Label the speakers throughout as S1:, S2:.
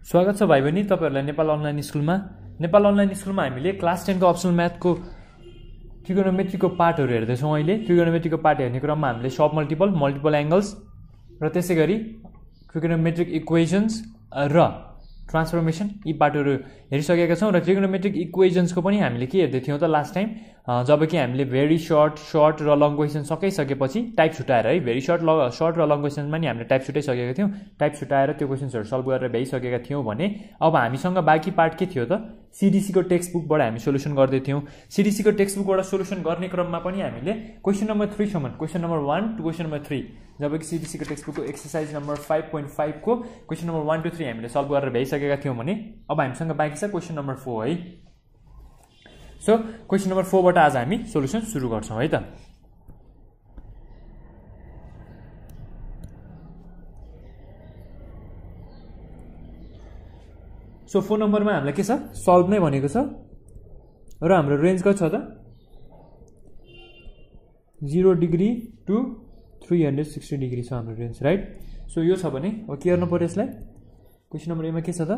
S1: स्वागत छ भाइ बहिनी तपाईहरुलाई नेपाल अनलाइन स्कुलमा। नेपाल अनलाइन स्कुलमा हामीले क्लास 10 को अप्सनल म्याथको ट्रिगोनोमेट्रीको पार्टहरु हेर्दै छौं। अहिले ट्रिगोनोमेट्रीको पार्ट हेर्ने क्रममा हामीले सब मल्टिपल एंगल्स र त्यसैगरी ट्रिगोनोमेट्रिक इक्वेशन्स र ट्रान्सफर्मेसन यी पार्टहरु हेरिसकेका छौं। र ट्रिगोनोमेट्रिक इक्वेशन्सको पनि हामीले के हेर्दै थियौं त लास्ट टाइम, जबकि हामीले भेरी शर्ट र लङ क्वेशन सकिसकेपछि टाइप छुटाएर है, भेरी शर्ट र लङ क्वेशनमा नि हामीले टाइप छुटाइसकेका थियौं। टाइप छुटाएर त्यो क्वेशन्सहरु सल्भ गरेर भ्याइसकेका थियौं भने अब हामीसँग बाँकी पार्ट के थियो त, सीडीसी को टेक्स्ट बुकबाट हामी सोलुसन गर्दै थियौं। सीडीसी को टेक्स्ट बुकबाट सोलुसन गर्ने क्रममा पनि हामीले क्वेशन नम्बर 3 सम्म, question number 1 to question number 3, जबकि सीडीसी को टेक्स्ट बुकको एक्सरसाइज नम्बर 5.5 को क्वेशन नम्बर 1 टु 3 हामीले सल्भ गरेर भ्याइसकेका थियौं भने अब हामीसँग बाँकी छ क्वेशन नम्बर 4 है। सो क्वेशन नम्बर 4 बाट आज हामी सोलुसन सुरु गर्छौं है त। सो 4 नम्बरमा हामीलाई के छ, सल्भ नै भनेको छ र हाम्रो रेन्ज कति छ त 0 डिग्री टु 360 डिग्री छ हाम्रो रेन्ज, राइट। सो यो छ भने अब के गर्नु पर्यो यसलाई, क्वेशन नम्बर 1 मा के छ त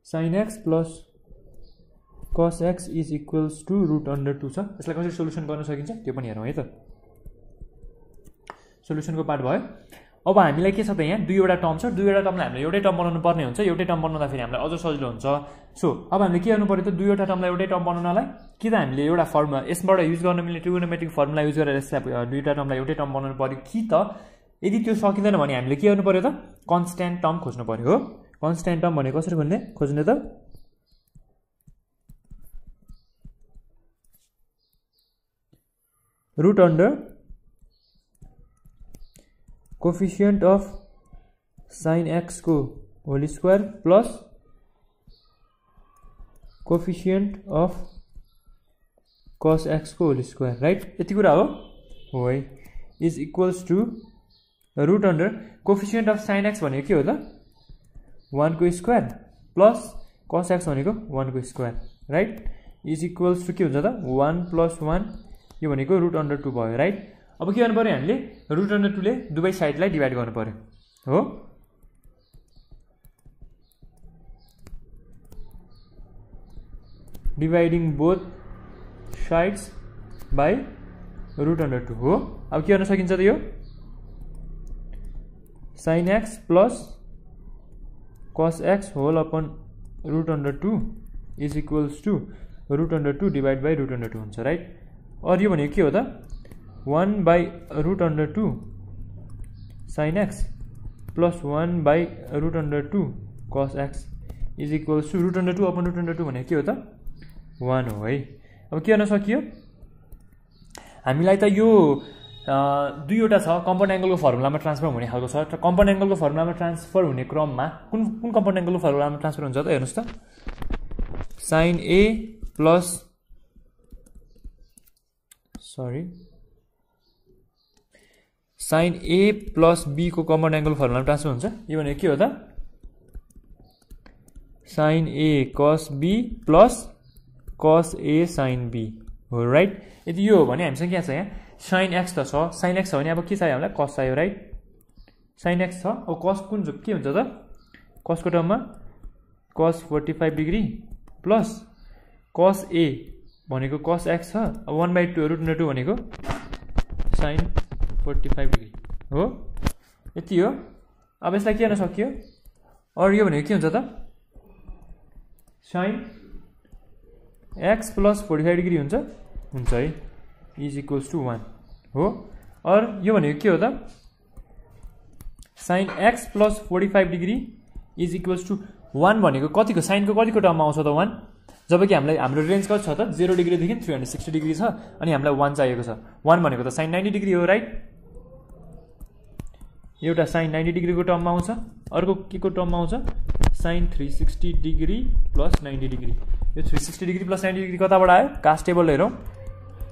S1: sin x plus cos x is equals to √2 छ। यसलाई कसरी सोलुसन गर्न सकिन्छ त्यो पनि हेरौँ है त। सोलुसनको पार्ट भयो। अब हामीलाई के छ त, यहाँ दुईवटा टर्म छ, दुईवटा टर्मलाई हामीले एउटै टर्म बनाउनु पर्ने हुन्छ। एउटै टर्म बनाउँदा फेरि हामीलाई अझ सजिलो हुन्छ। सो अब हामीले के गर्नु पर्यो त, दुईवटा टर्मलाई एउटै टर्म बनाउनलाई कि त हामीले एउटा फर्मुला यसबाट युज गर्न मिल्ने ट्रिगोनोमेट्रिक फर्मुला युज गरेर यसलाई दुईवटा टर्मलाई एउटै टर्म बनाउनु पर्यो कि त यदि त्यो सकिँदैन भने हामीले के गर्नु पर्यो त, कन्स्ट्यान्ट टर्म खोज्नु पर्यो हो। कन्स्ट्यान्ट टर्म भने कसरी खोज्ने त, root under coefficient of sin x को whole square plus coefficient of cos x को होल स्क्वायर, राइट। यति कुरा हो है, is equals to root under coefficient of sin x भनेको के हो त 1 को स्क्वायर प्लस cos x भनेको 1 को square, right. Is equals to के हुन्छ त 1 प्लस 1, यो भनेको √2 भयो, राइट। अब के गर्नु पर्यो, हामीले √2 ले दुवै साइडलाई डिभाइड गर्नु पर्यो हो। डिभाइडिङ बोथ साइड्स बाइ √2 हो। अब के गर्न सकिन्छ त, यो sin x plus cos x whole upon √2 is equals to √2 divide by √2 हुन्छ, राइट। और यो भनेको के हो त 1 by √2 sin x plus 1 by √2 cos x is equals to √2 upon √2 भनेको के हो त 1 हो है। अब के गर्न सकियो, हामीलाई त यो दुईवटा छ, कम्पाउन्ड एंगलको फर्मुलामा ट्रान्सफर हुने खालको छ। कम्पाउन्ड एंगलको फर्मुलामा ट्रान्सफर हुने क्रममा कुन कम्पाउन्ड एंगलको फर्मुलामा ट्रान्सफर हुन्छ त, हेर्नुस् त sin a plus sin a plus b को कम्पाउन्ड एंगल फर्मुलामा ट्रान्सफर हुन्छ। यो भनेको के हो त sin a cos b plus cos a sin b हो, राइट। यदि यो हो भने हामीसँग के छ, यहाँ sin x त छ, sin x छ भने अब के चाहियो हामीलाई, cos चाहियो, राइट। sin x छ, अब cos कुन के हुन्छ त, cos को टर्ममा cos 45 degree plus cos a भनेको cos x छ, अब 1/2 √2 भनेको sin 45 डिग्री हो। यति हो। अब यसलाई के गर्न सकियो, और यो भनेको के हुन्छ त sin x प्लस 45 डिग्री हुन्छ है, इज इक्वल्स टू 1 हो। और यो भनेको के हो त sin x plus 45 degree is equals to 1 भनेको कतिको, साइनको कतिको टर्ममा आउँछ त 1, जबकि हामीलाई हाम्रो रेन्ज कति छ त 0 डिग्री देखि 360 डिग्री छ, अनि हामीलाई 1 चाहिएको छ। 1 भनेको त sin 90 डिग्री हो, राइट। एउटा sin 90 डिग्री को टर्ममा आउँछ, अर्को के को टर्ममा आउँछ sin 360 डिग्री प्लस 90 डिग्री। यो 360 डिग्री प्लस 90 डिग्री कताबाट आयो, कास्ट टेबल हेरौँ।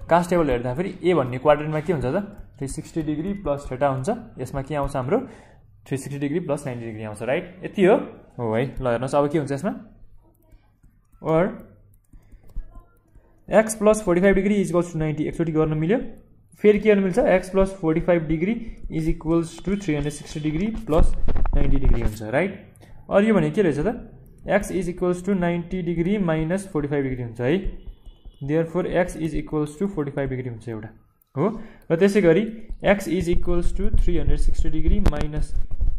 S1: कास्ट टेबल हेर्दा फेरि ए भन्ने क्वाड्रेन्टमा के हुन्छ त 360 डिग्री प्लस थीटा हुन्छ, यसमा के आउँछ हाम्रो 360 डिग्री प्लस 90 डिग्री आउँछ, राइट। यति हो है। ल हेर्नुस् अब के हुन्छ यसमा, और x plus 45 degree is equals to 90, एकचोटि गर्न मिल्यो। फेरि के गर्नु मिल्छ x plus 45 degree is equals to 360 degree plus 90 degree हुन्छ राइट। अरू यो भने के रहेछ त x is equals to 90 degree minus 45 degree हुन्छ है। Therefore x is equals to 45 degree हुन्छ एउटा हो। र त्यसै गरी x is equals to 360 degree minus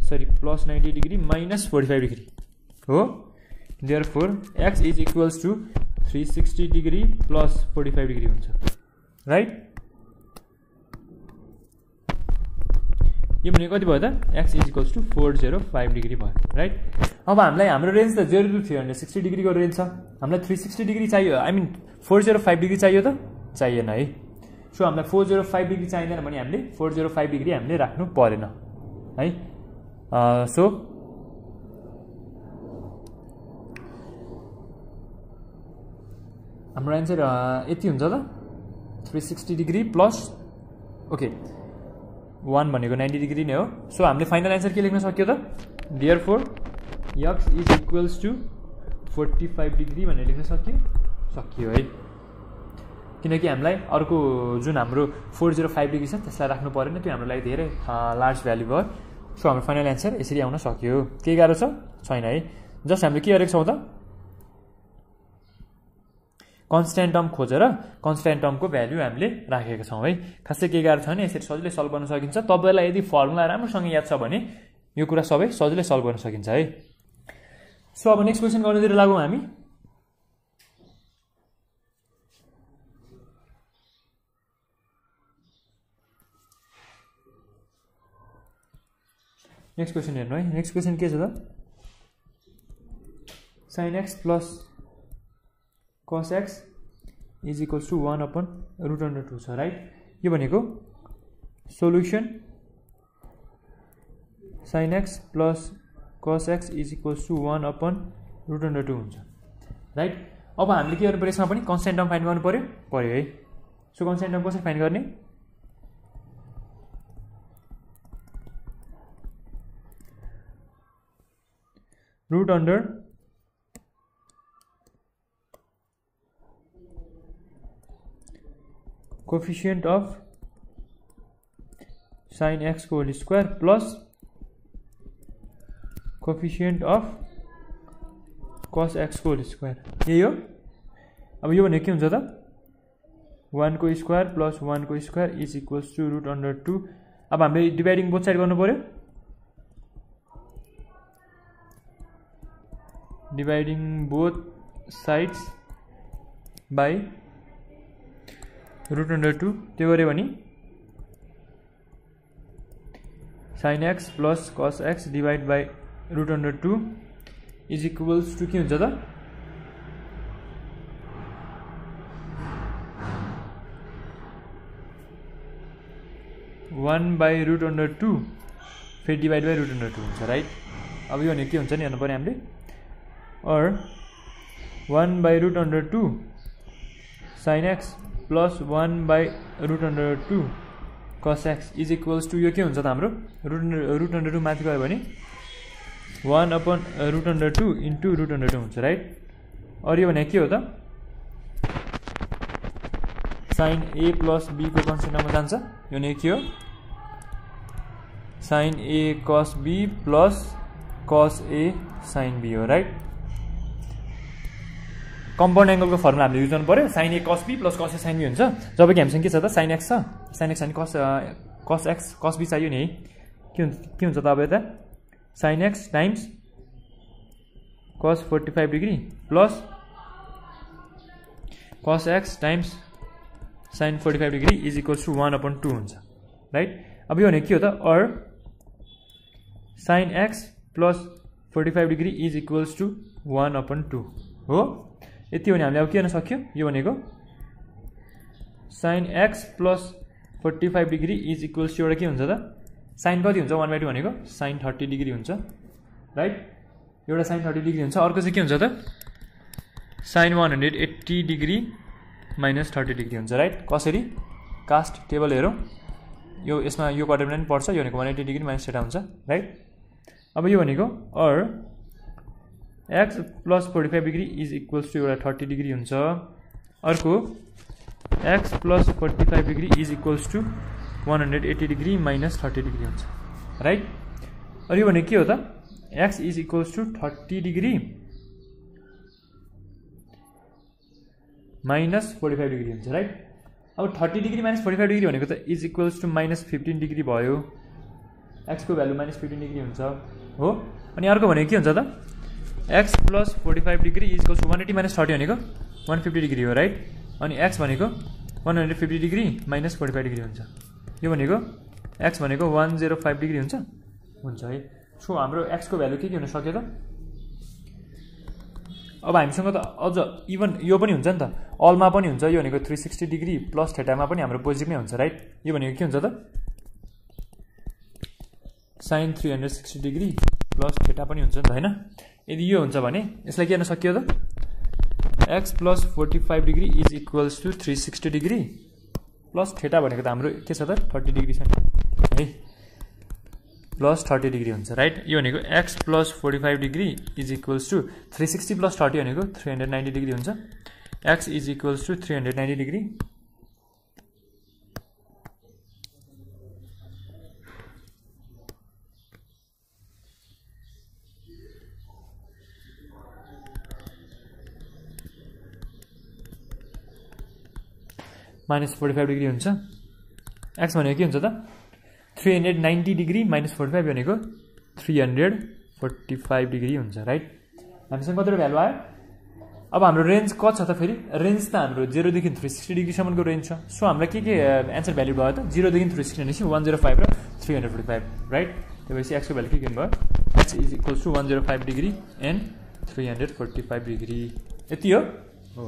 S1: plus 90 degree minus 45 degree हो। Therefore x is equals to 360 degree plus 45 degree हुन्छ राइट। यो भनेको कति भयो त x is equals to 405 degree भयो राइट। अब हामीलाई हाम्रो रेन्ज त 0 टु 360 डिग्रीको रेन्ज छ। हामीलाई 360 डिग्री चाहियो, आई मिन 405 डिग्री चाहियो त चाहिएन है। सो हामीलाई 405 डिग्री चाहिँदैन भने हामीले 405 डिग्री हामीले राख्नु परेन है। सो हाम्रो एन्सर यति हुन्छ त 360 डिग्री प्लस ओके 1 भनेको 90 डिग्री नै हो। सो हामीले फाइनल एन्सर के लेख्न सक्यो त therefore x is equals to 45 degree भनेर लेख्न सकियो है। किनकि हामीलाई अर्को जुन हाम्रो 405 डिग्री छ त्यसलाई राख्नु परेन, त्यो हाम्रो लागि धेरै लार्ज भ्यालु भयो। सो हाम्रो फाइनल एन्सर यसरी आउन सक्यो। के गाह्रो छैन है। जस्ट हामीले के गरेको छौँ त कन्स्ट्यान्ट टर्म खोजेर कन्स्ट्यान्ट टर्मको भ्यालु हामीले राखेका छौँ है। खासै के गाह्रो छैन, यसरी सजिलै सल्भ गर्न सकिन्छ। तपाईँलाई यदि फर्मुला राम्रोसँग याद छ भने यो कुरा सबै सजिलै सल्भ गर्न सकिन्छ है। सो अब नेक्स्ट क्वेसन गर्नुतिर लागौँ हामी। नेक्स्ट क्वेसन हेर्नु है। नेक्स्ट क्वेसन के छ त sin x plus cos x is equals to 1/√2 छ राइट। यो भनेको solution sin x plus cos x is equals to 1/√2 हुन्छ राइट। अब हामीले के गर्नु पर्यो, यसमा पनि कन्स्ट्यान्ट टर्म फाइन्ड गर्नु पर्यो है। सो कन्स्ट्यान्ट टर्म कसरी फाइन्ड गर्ने, root under coefficient of sin x को whole square plus coefficient of cos x को होल स्क्वायर यही हो। अब यो भनेको के हुन्छ त 1 को स्क्वायर प्लस 1 को स्क्वायर इज इक्वल्स टू √2। अब हामीले डिवाइडिङ बोथ साइड गर्नु पर्यो, डिवाइडिङ बोथ साइड्स बाई √2। त्यो गऱ्यो भने sin x plus cos x divide by √2 is equals to के हुन्छ त 1/√2 फिर डिवाइड बाई √2 हुन्छ राइट। अब यो भनेको के हुन्छ नि हेर्नु पर्यो हामीले, और 1/√2 sin x plus 1/√2 cos x is equals to यो के हुन्छ त हाम्रो √2 माथि गयो भने 1/√2 इन्टु √2 हुन्छ राइट। और यो भनेको के हो त sin a प्लस b को कन्स्ट्यान्टमा जान्छ। यो भनेको के हो sin a cos b plus cos a sin b हो राइट। कम्पाउन्ड एंगल को फर्मुला हामीले युज गर्नु पर्यो, sin a cos b plus cos a sin b हुन्छ। जब कि हामीसँग के छ त sin x छ, sin x अनि cos x cos b चाहियो नि है। के हुन्छ त अब यता sin x times cos 45 degree plus cos x times sin 45 degree is equals to 1/2 हुन्छ राइट। अब यो भनेको के हो त और sin x plus 45 degree is equals to 1/2 हो। यति भने हामीले अब के गर्न सक्यो, यो भनेको sin x plus 45 degree is equals to एउटा के हुन्छ त sin कति हुन्छ 1/2 भनेको sin 30 डिग्री हुन्छ राइट। एउटा sin 30 डिग्री हुन्छ, अर्को चाहिँ के हुन्छ त sin 180 डिग्री माइनस 30 डिग्री हुन्छ राइट। कसरी कास्ट टेबल हेरौँ, यो यसमा यो क्वाड्रेन्ट पनि पर्छ, यो भनेको 180 डिग्री माइनस थीटा हुन्छ राइट। अब यो भनेको और x plus 45 degree is equals to एउटा 30 डिग्री हुन्छ, अर्को x plus 45 degree is equals to 180 degree minus 30 degree हुन्छ राइट। और यो भने के हो त x is equals to 30 degree minus 45 degree हुन्छ राइट। अब 30 डिग्री माइनस 45 डिग्री भनेको त is equals to minus 15 degree भयो, एक्सको भ्यालु माइनस 15 डिग्री हुन्छ हो। अनि अर्को भनेको के हुन्छ त x plus 45 degree is equals to 180 minus 30 भनेको 150 डिग्री हो राइट। अनि एक्स भनेको 150 डिग्री माइनस 45 डिग्री हुन्छ। यो भनेको एक्स भनेको 105 डिग्री हुन्छ है। सो हाम्रो एक्सको भ्यालु के हुन सक्यो त। अब हामीसँग त अझ इभन यो पनि हुन्छ नि त, अलमा पनि हुन्छ। यो भनेको 360 डिग्री प्लस थेटामा पनि हाम्रो पोजिटिभ नै हुन्छ राइट। यो भनेको के हुन्छ त साइन 360 डिग्री प्लस थेटा पनि हुन्छ नि त हैन। यदि यो हुन्छ भने यसलाई के गर्न सकियो त x plus 45 degree is equals to 360 degree plus theta भनेको त हाम्रो के छ त 30 डिग्री छ है, प्लस 30 डिग्री हुन्छ राइट। यो भनेको x plus 45 degree is equals to 360 plus 30 भनेको 390 डिग्री हुन्छ। X is equals to 390 degree minus 45 degree हुन्छ। एक्स भनेको के हुन्छ त 390 डिग्री माइनस 45 भनेको 345 डिग्री हुन्छ राइट। हामीसँग कतिवटा भ्यालु आयो। अब हाम्रो रेन्ज कति छ त फेरि, रेन्ज त हाम्रो 0 देखि 360 डिग्रीसम्मको रेन्ज छ। सो हामीलाई के एन्सर भ्यालु भयो त 0 देखि 360 भनेपछि 105 र 345 राइट। त्यसपछि एक्सको भ्यालु के भयो x is equals to 105 degree and 345 degree. यति हो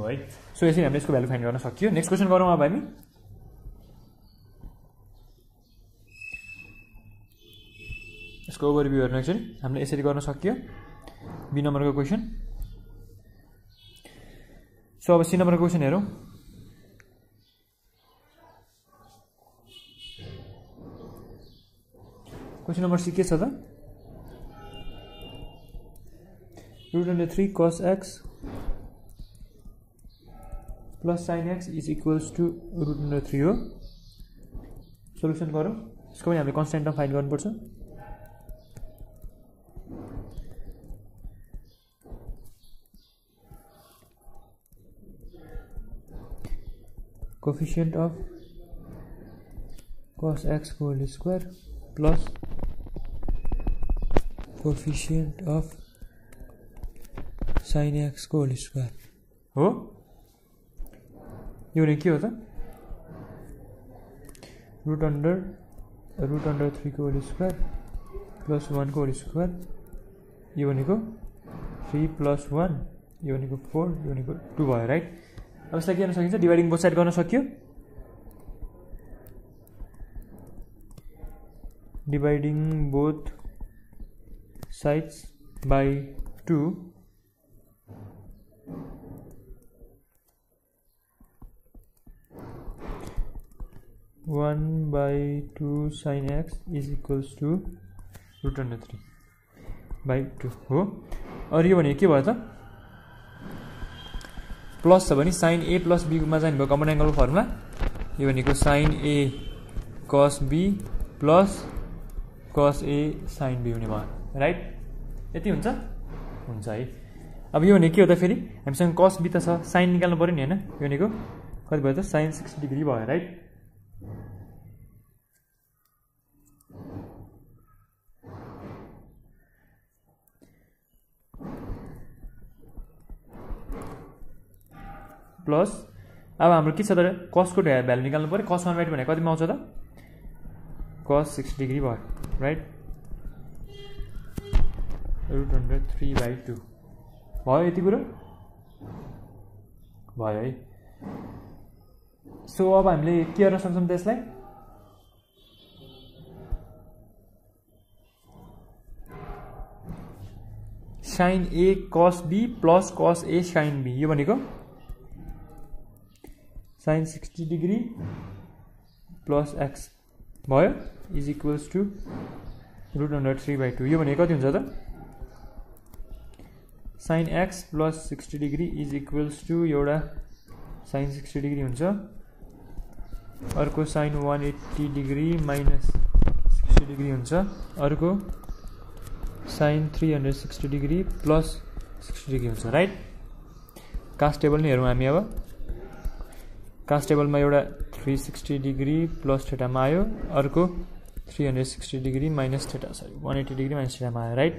S1: है। सो यसरी हामीले यसको भ्यालु फाइन्ड गर्न सकियो। नेक्स्ट क्वेसन गरौँ अब हामी। यसको ओभरभ्यू हेर्नु एकचोटि हामीले यसरी गर्न सकियो बी नम्बरको क्वेसन। सो अब सी नम्बरको क्वेसन हेरौँ। क्वेसन नम्बर सी के छ त √3 cos x plus sine x is equals to √3 हो। सोल्युसन गरौँ। यसको पनि हामीले कन्स्ट्यान्ट टर्म फाइन्ड गर्नुपर्छ। Coefficient of cos x whole square plus coefficient of sin x whole square हो। यो भने के हो त रूट अंडर 3 को होल स्क्वायर प्लस 1 को होल स्क्वायर। यो भनेको 3 प्लस 1 यो भनेको 4 यो भनेको 2 भयो राइट। अब यसलाई के गर्न सकिन्छ डिवाइडिङ बोथ साइड गर्न सकियो। Dividing both sides by 2 1/2 sin x is equals to √3/2 हो। और यो भने के भयो त प्लस छ भने साइन ए प्लस बीमा जाने भयो कमन एंगलको फर्मुला। यो भनेको साइन ए कस बी प्लस कस ए साइन बी हुने भयो राइट। यति हुन्छ है। अब यो भने के हो त फेरि हामीसँग कस बी त छ, साइन निकाल्नु पर्यो नि हैन। यो भनेको कति भयो त साइन 60 डिग्री भयो राइट। प्लस अब हाम्रो के छ त कस को भ्यालु निकाल्नु पर्यो। कस 1/2 भने कतिमा आउँछ त कस 60 डिग्री भयो राइट। √3/2 भयो। यति कुरो भयो है। सो अब हामीले के गर्न सक्छौँ त यसलाई साइन ए कस बी प्लस कस ए साइन बी। यो भनेको साइन 60 डिग्री प्लस एक्स भयो इज इक्वल्स टू √3/2। यो भनेको कति हुन्छ त sine x plus 60 degree is equals to एउटा साइन 60 डिग्री हुन्छ अर्को साइन 180 डिग्री माइनस 60 डिग्री हुन्छ, अर्को साइन 360 डिग्री प्लस 60 डिग्री हुन्छ, राइट। कास्ट टेबल नै हेरौँ हामी। अब कास्ट टेबलमा एउटा 360 डिग्री प्लस थीटामा आयो, अर्को 360 degree minus theta, 180 degree minus थीटामा आयो, राइट।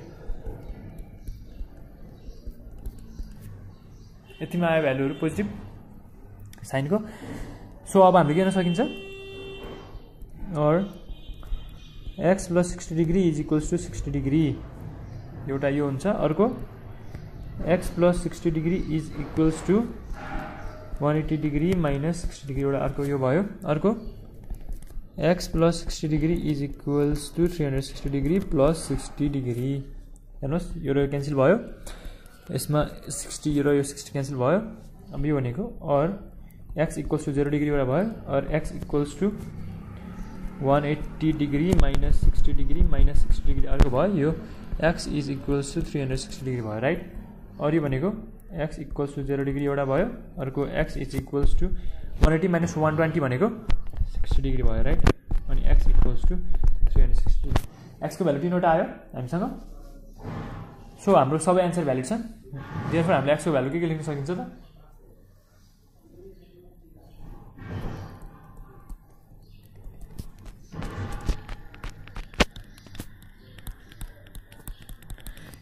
S1: यतिमा आयो भ्यालुहरू पोजिटिभ साइनको। सो अब हामीले के गर्न सकिन्छ, और x plus 60 degree is equals to 60 degree एउटा यो हुन्छ, अर्को x plus 60 degree is equals to 180 degree minus 60 degree एउटा अर्को यो भयो, अर्को x plus 60 degree is equals to 360 degree plus 60 degree. हेर्नुहोस् यो र क्यान्सल भयो, यसमा 60 र यो 60 क्यान्सल भयो। अब यो भनेको और एक्स इक्वल्स टू 0 डिग्री एउटा भयो, और x equals to 180 degree minus 60 degree minus 60 degree अर्को भयो, यो x is equals to 360 degree भयो, राइट। और यो भनेको एक्स इक्वल्स टू 0 डिग्री एउटा भयो, अर्को x is equals to 180 minus 120 भनेको 60 डिग्री भयो, राइट। अनि एक्स इक्वल्स टू 360 डिग्री। एक्सको भ्यालु 3 वटा आयो हामीसँग। सो हाम्रो सबै एन्सर भ्यालिड छ। देयरफोर हामीले एक्सको भ्यालु के लेख्न सकिन्छ त,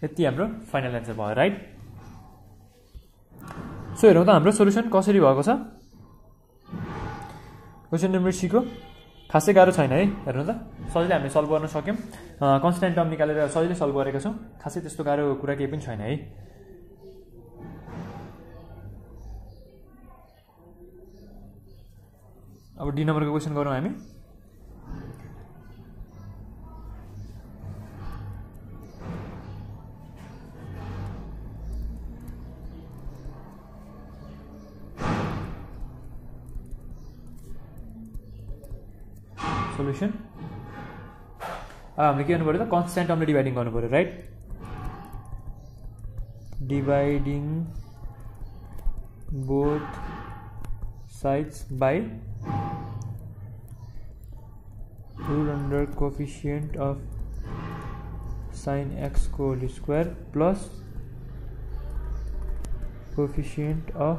S1: यति हाम्रो फाइनल एन्सर भयो, राइट। सो हेरौँ त हाम्रो सोल्युसन कसरी भएको छ। क्वेसन नम्बर सी को खासै गाह्रो छैन है, हेर्नु त सजिलै हामीले सल्भ गर्न सक्यौँ। कन्स्ट्यान्ट टर्म निकालेर सजिलै सल्भ गरेका छौँ, खासै त्यस्तो गाह्रो कुरा केही पनि छैन है। अब डी नम्बरको क्वेसन गरौँ हामी। सोल्युसन अब हामीले के गर्नु पर्यो त, कन्स्ट्यान्ट टर्मले डिभाइडिङ गर्नु पर्यो, right. Dividing both sides by root under coefficient of sine x को whole square plus coefficient of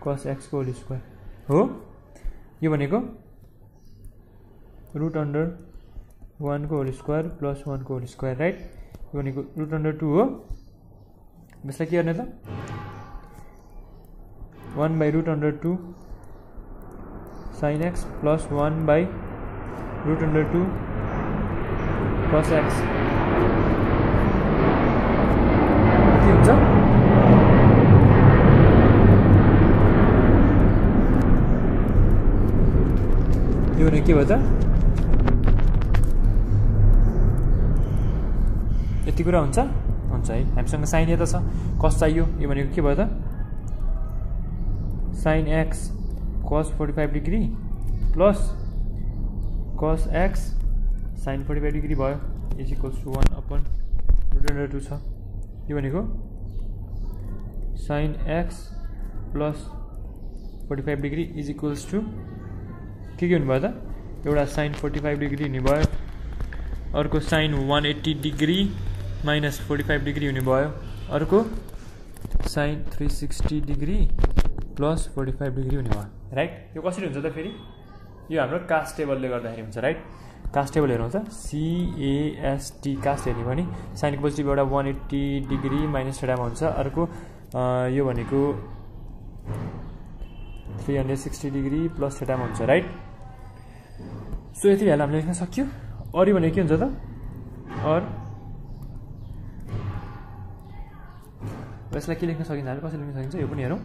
S1: cos x को होल स्क्वायर हो। यो भनेको रूट अंडर 1 को होल स्क्वायर प्लस 1 को होल स्क्वायर, राइट। यो भनेको रूट अंडर 2 हो। यसलाई के गर्ने त, 1 by root under 2 sine x plus 1 by root under 2 cos x के हुन्छ। यो भने के भयो त, यति कुरा हुन्छ है। हामीसँग साइन यता छ, कस चाहियो। यो भनेको के भयो त, sine x cos 45 degree plus cos x sine 45 degree भयो is equals to 1 upon root under 2 छ। यो भनेको sine x plus 45 degree is equals to के हुनुभयो त, एउटा साइन 45 डिग्री हुने भयो, अर्को साइन 180 डिग्री माइनस 45 डिग्री हुने भयो, अर्को साइन 360 डिग्री प्लस 45 डिग्री हुने भयो, राइट। यो कसरी हुन्छ त फेरि, यो हाम्रो कास्ट टेबलले गर्दाखेरि हुन्छ, राइट। कास्ट टेबल हेरौँ त, CAST कास्ट हेर्ने भने साइनको पोजिटिभ एउटा 180 डिग्री माइनस थीटामा हुन्छ, अर्को यो भनेको 360 डिग्री प्लस थीटामा हुन्छ, राइट। सो यति भ्यालु हामीले लेख्न सक्यो। अरू भनेको के हुन्छ त, और यसलाई के लेख्न सकिन्छ, कसरी लेख्न सकिन्छ यो पनि हेरौँ।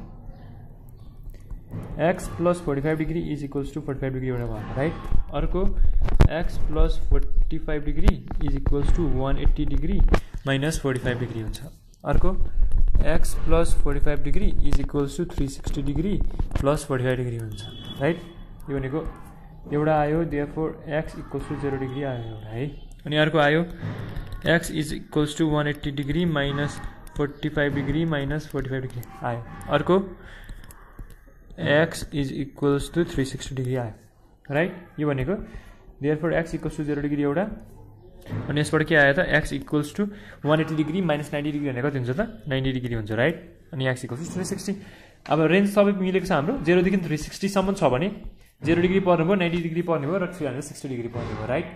S1: X plus 45 degree is equals to 45 degree एउटा भयो, राइट। अर्को x plus 45 degree is equals to 180 degree minus 45 degree हुन्छ, अर्को x plus 45 degree is equals to 360 degree plus 45 degree हुन्छ, राइट। यो भनेको एउटा आयो, therefore x equals to 0 degree आयो एउटा है। अनि अर्को आयो x is equals to 180 degree minus 45 degree minus 45 degree आयो, अर्को x is equals to 360 degree आयो राइट यो भनेको therefore x equals to 0 degree एउटा अनि यसबाट के आयो त x equals to 180 degree minus 90 degree भनेको कति हुन्छ त 90 डिग्री हुन्छ राइट अनि एक्स इक्वल्स टु 360 अब रेन्ज सबै मिलेको छ हाम्रो 0 देखि 360 सम्म छ भने 0 डिग्री पर्ने भयो 90 डिग्री पर्ने भयो र 360 डिग्री पर्ने भयो राइट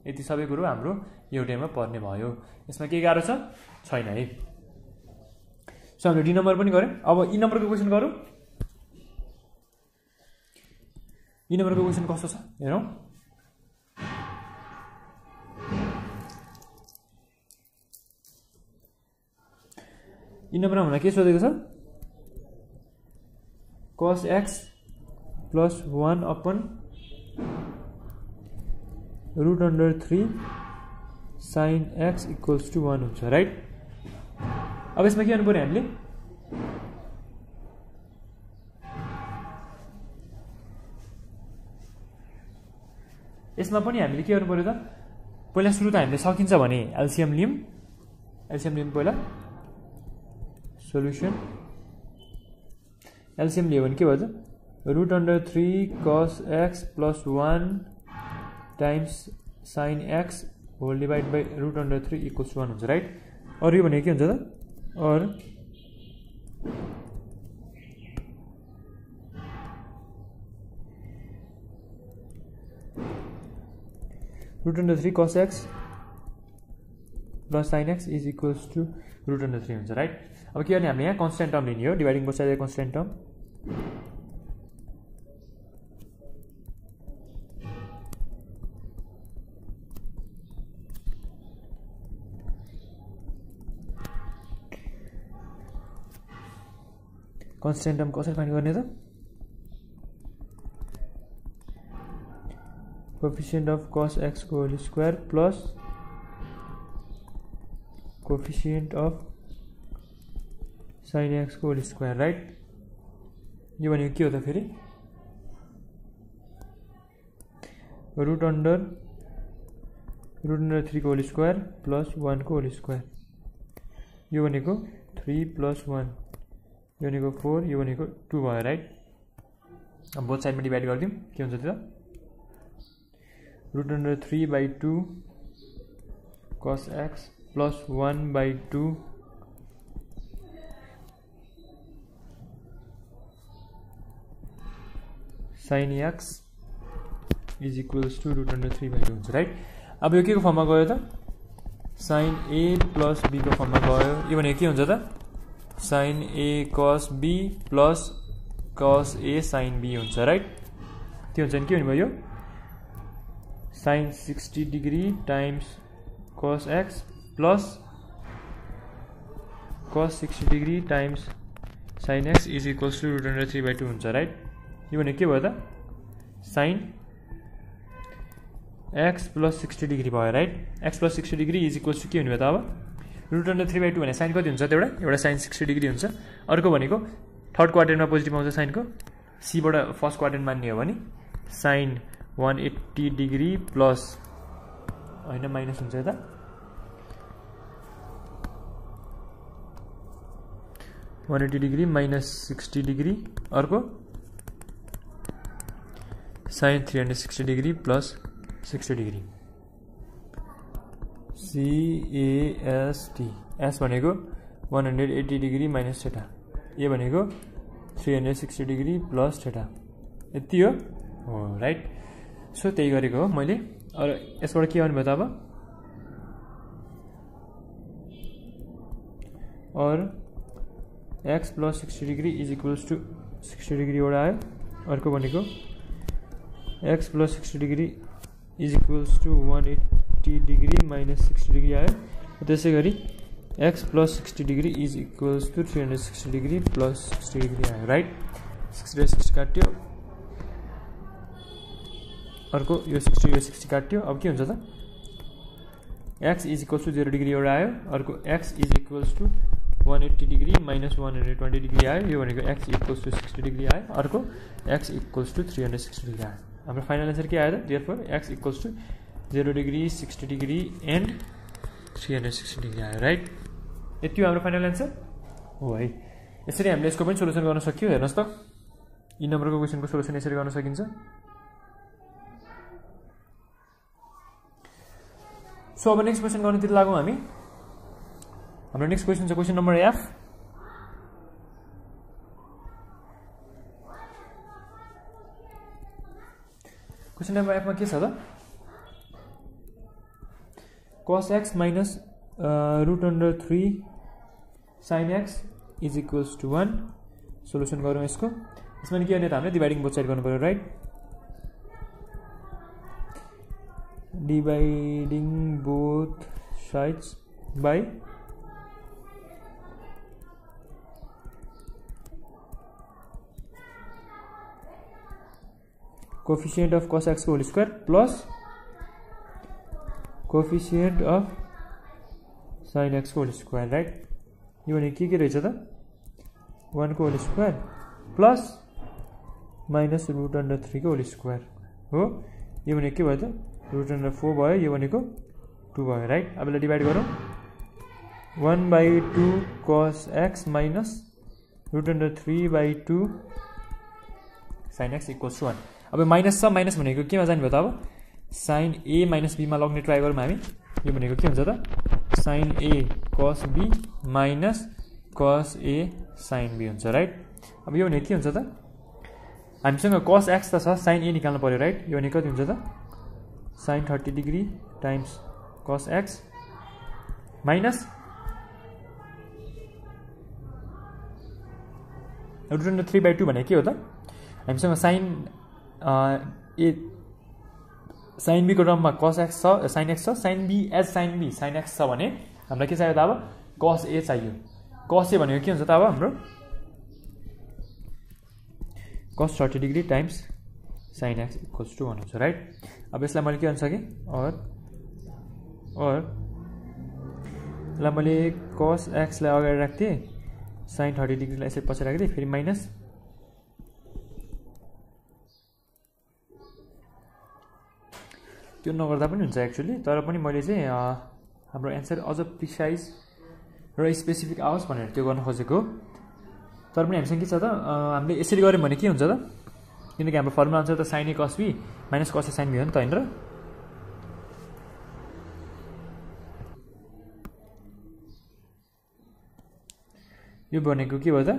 S1: यति सबै कुरो हाम्रो एउटैमा पर्ने भयो यसमा के गाह्रो छ छैन है सो हामीले डी नम्बर पनि गर्यौं अब ई नम्बरको क्वेशन गरौँ ई नम्बरको क्वेशन कस्तो छ हेरौँ ई नम्बरमा हामीलाई के सोधेको छ cos x plus 1 upon root under 3 sin x equals to 1 हुन्छ राइट अब यसमा के गर्नु पर्यो हामीले यसमा पनि हामीले के गर्नु पर्यो त पहिला सुरु त हामीले सकिन्छ भने एलसीएम लियौं पहिला सोल्युसन एलसीएम लियो भने के भयो त root under 3 cos x plus 1 times sin x whole divide by root under 3 equals 1 हुन्छ राइट अरु यो भनेको के हुन्छ त और root under 3 cos x plus sin x is equals to root under 3 हुन्छ राइट अब के गर्ने हामीले यहाँ कन्स्ट्यान्ट टर्म लिने हो dividing both side constant term constant term कसरी फाइन्ड गर्ने त कोएफिसिएन्ट अफ cos x को whole square plus coefficient of sin x को होल स्क्वायर राइट यो भनेको के हो त फेरि रुट अन्डर 3 को होल स्क्वायर प्लस 1 को होल स्क्वायर यो भनेको 3 प्लस 1 यो भनेको 4 यो भनेको 2 भयो राइट अब बोथ साइडमा डिवाइड गर्दियौं के हुन्छ त root under 3/2 cos x plus 1/2 sin x is equals to root under 3/2 हुन्छ राइट अब यो के को फर्ममा गयो त sin a plus b को फर्ममा गयो यो भनेको के हुन्छ त sin a cos b plus cos a sin b हुन्छ राइट त्यो हुन्छ नि के भन्नुभयो यो sin 60 degree times cos x plus cos 60 degree times sin x is equals to root under 3/2 हुन्छ राइट यो भने के भयो त sin x plus 60 डिग्री भयो right x plus 60 degree is equals to के हुने भयो त अब रुट अन्डर 3/2 भने साइन कति हुन्छ त एउटा sin 60 डिग्री हुन्छ अर्को भनेको थर्ड क्वाड्रेन्टमा पोजिटिभ आउँछ साइनको सी बाट फर्स्ट क्वाड्रेन्ट मान्ने हो भने sin 180 डिग्री प्लस हैन माइनस हुन्छ त 180 डिग्री माइनस 60 डिग्री अर्को sin 360 degree plus 60 degree CAST S भनेको 180 डिग्री माइनस थीटा ए भनेको 360 डिग्री प्लस थीटा यति हो राइट सो त्यही गरेको हो मैले अरु यसबाट के गर्नु भयो त अब और x plus 60 degree is equals to 60 degree एउटा आयो अर्को भनेको x plus 60 degree is equals to 180 degree minus 60 degree आयो त्यसै गरी x plus 60 degree is equals to 360 degree plus 60 degree आयो राइट 60 र 60 काट्यो अर्को यो 60 र 60 काट्यो अब के हुन्छ त x is equals to 0 degree एउटा आयो अर्को x is equals to 180 degree minus 120 degree आयो यो भनेको x इक्वल्स टु 60 डिग्री आयो अर्को x इक्वल्स टु 360 डिग्री आयो हाम्रो फाइनल आन्सर के आयो त therefore x equals to 0 degree 60 degree and 360 degree आयो राइट यति हो हाम्रो फाइनल आन्सर हो है यसरी हामीले यसको पनि सोलुसन गर्न सक्यो हेर्नुस् त यी नम्बरको क्वेसनको सोलुसन यसरी गर्न सकिन्छ। सो अब नेक्स्ट क्वेसन गर्नुतिर लागौँ हामी। हाम्रो नेक्स्ट क्वेसन छ question number F. Question number एफमा के छ त cos x minus √3 sin x is equals to 1। Solution गरौँ यसको। यसमा के गर्ने त हामीले डिभाइडिङ बोथ साइड गर्नु पर्यो right. Dividing both sides by coefficient of cos x को whole square plus coefficient of sin x को होल स्क्वायर राइट। यो भने के रहेछ त 1 को होल स्क्वायर प्लस माइनस √3 को होल स्क्वायर हो। यो भने के भयो त √4 भयो, यो भनेको 2 भयो राइट। अब यसलाई डिभाइड गरौँ 1/2 cos x minus √3/2 sin x equals 1। अब माइनस छ, माइनस भनेको केमा जाने भयो त अब sin a माइनस b मा लग्ने ट्राई गरौँ हामी। यो भनेको के हुन्छ त sin a cos b minus cos a sin b हुन्छ राइट। अब यो भने के हुन्छ त हामीसँग cos x त छ, sin a निकाल्नु पर्यो राइट। यो भने कति हुन्छ त sin 30 degree times cos x minus √3/2 भने के हो त हामीसँग sin b को टर्ममा cos x छ, sin x छ, sin b as sin b sin x छ भने हामीलाई के चाहियो त अब cos a चाहियो। cos a भनेको के हुन्छ त अब हाम्रो cos 30 degree times sin x equals to 1 हुन्छ राइट। अब यसलाई मैले के भन्न सकेँ और यसलाई मैले cos x लाई अगाडि राख्थेँ, sin 30 डिग्रीलाई यसरी पछि राख्थेँ, फेरि माइनस त्यो नगर्दा पनि हुन्छ एक्चुअली, तर पनि मैले चाहिँ हाम्रो एन्सर अझ प्रिसाइज र स्पेसिफिक आओस् भनेर त्यो गर्न खोजेको। तर पनि हामीसँग के छ त हामीले यसरी गऱ्यौँ भने के हुन्छ त किनकि हाम्रो फर्मुला अनुसार त sin a cos b minus cos a sin b हो नि त हैन र। यो भनेको के भयो त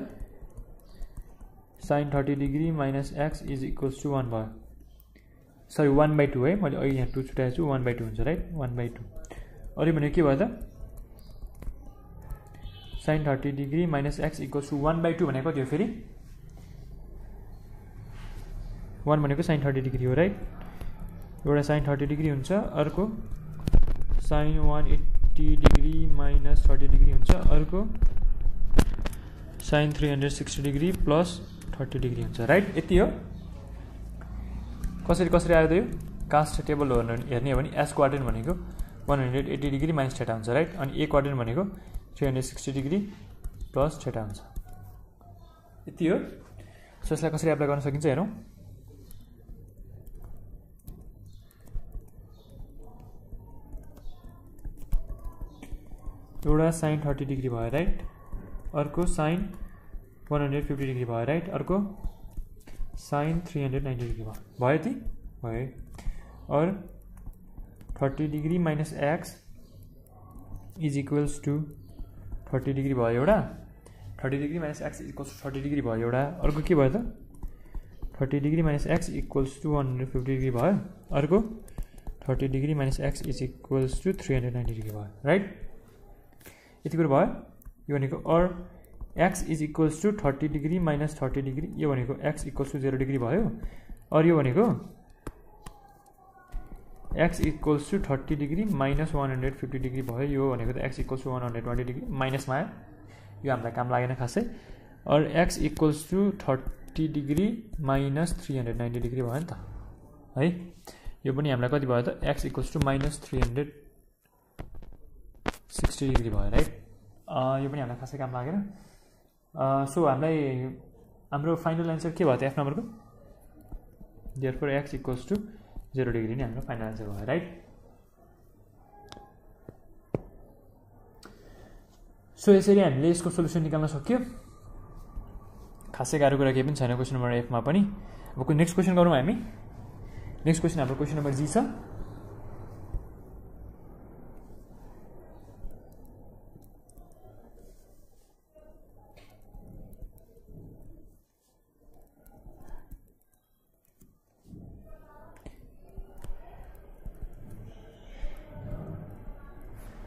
S1: sin 30 degree minus x is equals to 1 भयो। सरी 1/2 है, मैले अहिले यहाँ 2 छुटाएको छु, 1/2 हुन्छ राइट 1/2। अरू भनेको के भयो त sin 30 degree minus x equals to 1/2 भनेको कति हो फेरि 1 भनेको sin 30 डिग्री हो राइट। एउटा sin 30 डिग्री हुन्छ, अर्को sin 180 डिग्री माइनस 30 डिग्री हुन्छ, अर्को sin 360 डिग्री प्लस 30 डिग्री हुन्छ राइट। यति हो। कसरी आयो त यो कास्ट टेबल हेर्ने हो भने एस क्वाड्रेन्ट भनेको 180 डिग्री माइनस थीटा हुन्छ राइट। अनि ए क्वाड्रेन्ट भनेको 360 डिग्री प्लस थीटा हुन्छ। यति हो। सो यसलाई कसरी एप्लाई गर्न सकिन्छ हेरौँ। एउटा sin 30 डिग्री भयो राइट, अर्को sin 150 डिग्री भयो राइट, अर्को sin 390 डिग्री भयो यति भयो। Or 30 degree minus x is equals to 30 degree भयो एउटा, 30 degree minus x equals to 30 degree भयो एउटा, अर्को के भयो त 30 degree minus x equals to 150 degree भयो, अर्को 30 degree minus x is equals to 390 degree भयो राइट। यति कुरो भयो। यो भनेको और x is equals to 30 degree minus 30 degree, यो भनेको x इक्वल्स टू 0 डिग्री भयो। और यो भनेको x equals to 30 degree minus 150 degree भयो। यो भनेको त x इक्वल्स टू 120 डिग्री माइनसमा आयो, यो हामीलाई काम लागेन खासै। Or x equals to 30 degree minus 390 degree भयो नि त है। यो पनि हामीलाई कति भयो त x equals to minus 360 degree भयो राइट। यो पनि हामीलाई खासै काम लागेन। सो हामीलाई हाम्रो फाइनल एन्सर के भयो त एफ नम्बरको, therefore x equals to 0 degree नै हाम्रो फाइनल एन्सर भयो राइट। सो यसरी हामीले यसको सोल्युसन निकाल्न सक्यो। खासै गाह्रो कुरा केही पनि छैन क्वेसन नम्बर F मा पनि। अब नेक्स्ट क्वेसन गरौँ हामी। नेक्स्ट क्वेसन हाम्रो क्वेसन नम्बर G छ।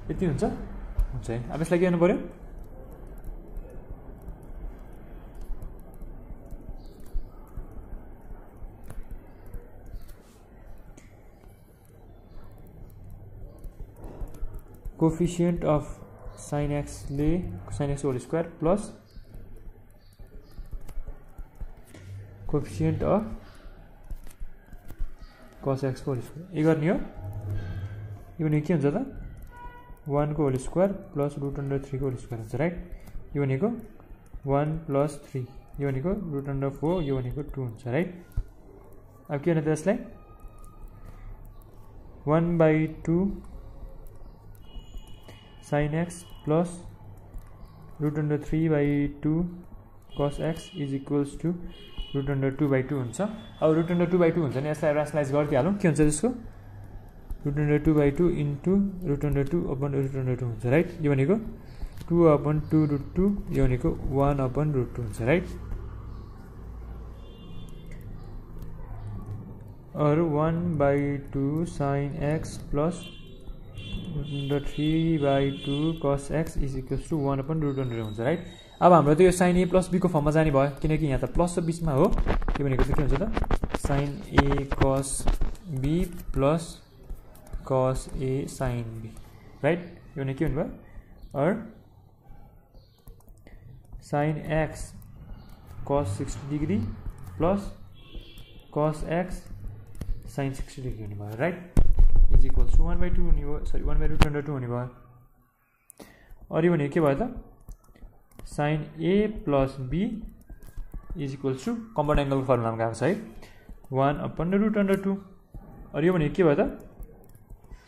S1: यति हुन्छ है। अब यसलाई के गर्नु पर्यो, coefficient of sin x whole square plus coefficient of cos x whole square यो गर्ने हो। यो भनेको के हुन्छ त 1 को होल स्क्वायर प्लस √3 को होल स्क्वायर हुन्छ राइट। यो भनेको 1 प्लस 3, यो भनेको √4, यो भनेको 2 हुन्छ राइट। अब के गर्ने त यसलाई 1/2 sin x plus √3/2 cos x is equals to √2/2 हुन्छ। अब √2/2 हुन्छ नि यसलाई ऱ्यासनलाइज गरिदिइहालौँ। के हुन्छ त्यसको √2/2 इन्टु √2/2 हुन्छ राइट। यो भनेको 2/2√2, यो भनेको 1/√2 हुन्छ राइट। और 1/2 sin x plus √3/2 cos x is equals to 1/√2 हुन्छ राइट। अब हाम्रो त यो sin a प्लस b को फर्ममा जाने भयो किनकि यहाँ त प्लस र बीचमा हो। यो भनेको चाहिँ के हुन्छ त sin a cos b plus cos a sin b right. यो भने के हुनु भयो और sin x cos 60 degree plus cos x sin 60 degree हुने भयो राइट इज इक्वल्स टू 1/2 हुने भयो, सरी 1/√2 हुने भयो। और यो भने के भयो त sin a plus b is equals to compound एंगलको फर्मुलामा गएको छ है 1/√2। और यो भने के भयो त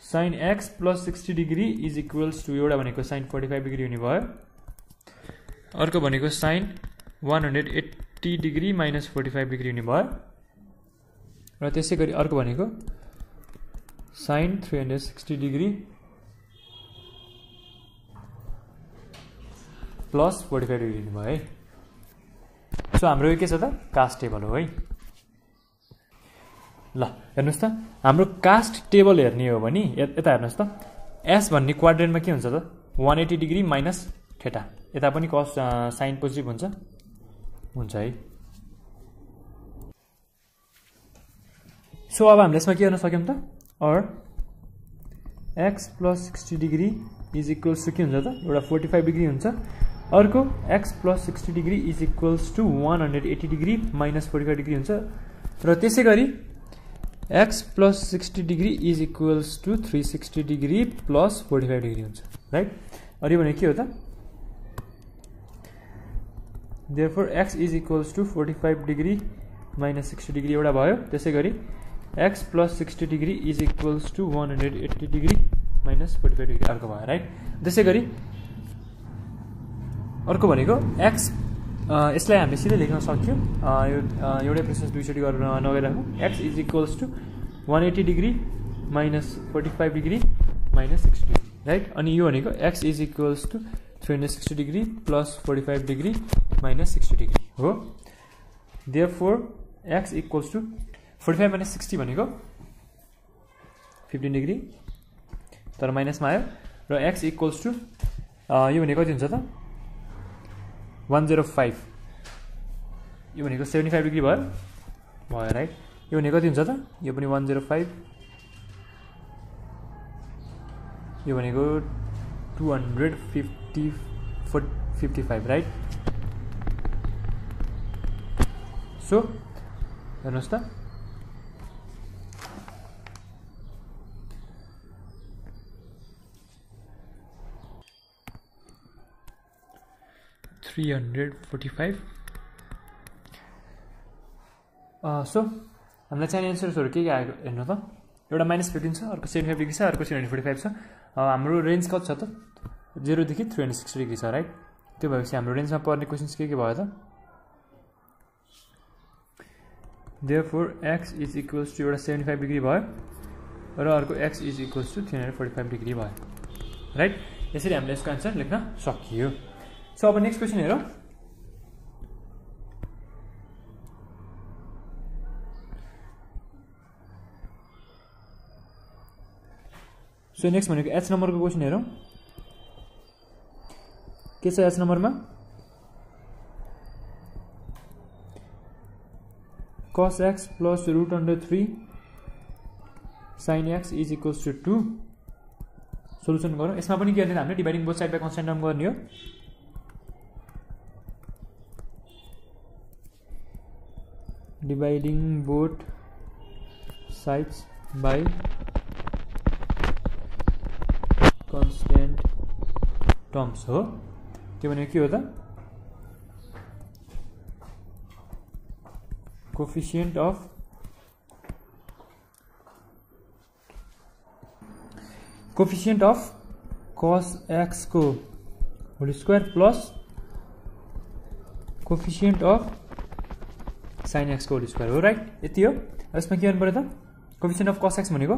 S1: sin x plus 60 degree is equals to एउटा भनेको sin 45 डिग्री हुने भयो, अर्को भनेको sin 180 डिग्री माइनस 45 डिग्री हुने भयो, र त्यसै गरी अर्को भनेको sin 360 डिग्री प्लस 45 डिग्री हुने भयो है। सो हाम्रो यो के छ त कास्ट टेबल हो है। ल हेर्नुहोस् त हाम्रो कास्ट टेबल हेर्ने हो भने यता हेर्नुहोस् त एस भन्ने क्वाड्रेन्टमा के हुन्छ त 180 डिग्री माइनस थीटा, यता पनि कस साइन पोजिटिभ हुन्छ है। सो अब हामीले यसमा के गर्न सक्यौँ त or x plus 60 degree is equals to के हुन्छ त एउटा 45 डिग्री हुन्छ, अर्को x plus 60 degree is equals to 180 degree minus 45 degree हुन्छ, र त्यसै गरी x plus 60 degree is equals to 360 degree plus 45 degree हुन्छ राइट। और यो भने के हो त therefore x is equals to 45 degree minus 60 degree एउटा भयो, त्यसै गरी x plus 60 degree is equals to 180 degree minus 45 degree अर्को भयो राइट। त्यसै गरी अर्को भनेको x यसलाई हामीले सिधै लेख्न सक्यौँ एउटै प्रोसेस दुईचोटि गरेर नगइराखौँ। x is equals to 180 degree minus 45 degree minus 60 degree right. अनि यो भनेको x is equals to 360 degree plus 45 degree minus 60 degree हो। Therefore x equals to 45 minus 60 भनेको 15 डिग्री तर माइनसमा आयो, र x इक्वल्स टू यो भनेको कति हुन्छ त 105, यो भनेको 75 डिग्री भयो राइट। यो भनेको कति हुन्छ त यो पनि 105, यो भनेको 255 राइट। सो हेर्नुहोस् त सो हामीलाई चाहिने एन्सर्सहरू के आएको हेर्नु त एउटा -15 छ, अर्को 75 डिग्री छ, अर्को 345 छ। हाम्रो रेन्ज कति छ त 0 देखि 360 डिग्री छ राइट। त्यो भएपछि हाम्रो रेन्जमा पर्ने क्वेसन्स के भयो त therefore x is equals to एउटा 75 डिग्री भयो र अर्को x is equals to 345 degree भयो राइट। यसरी हामीले यसको आन्सर लेख्न सकियो। सो अब नेक्स्ट क्वेसन हेरौँ। सो नेक्स्ट भनेको एच नम्बरको क्वेसन हेरौँ। के छ एच नम्बरमा cos x plus root under 3 sin x is equals to 2 solution गरौँ। यसमा पनि के गर्ने हामीले dividing both side by constant term गर्ने हो। Dividing both sides by constant terms हो। त्यो भनेको के हो त कोफिसिएन्ट अफ cos x को whole square plus coefficient of sin x को होल स्क्वायर हो राइट। यति हो। यसमा के गर्नु पर्यो त कोफिसिएन्ट अफ cos x भनेको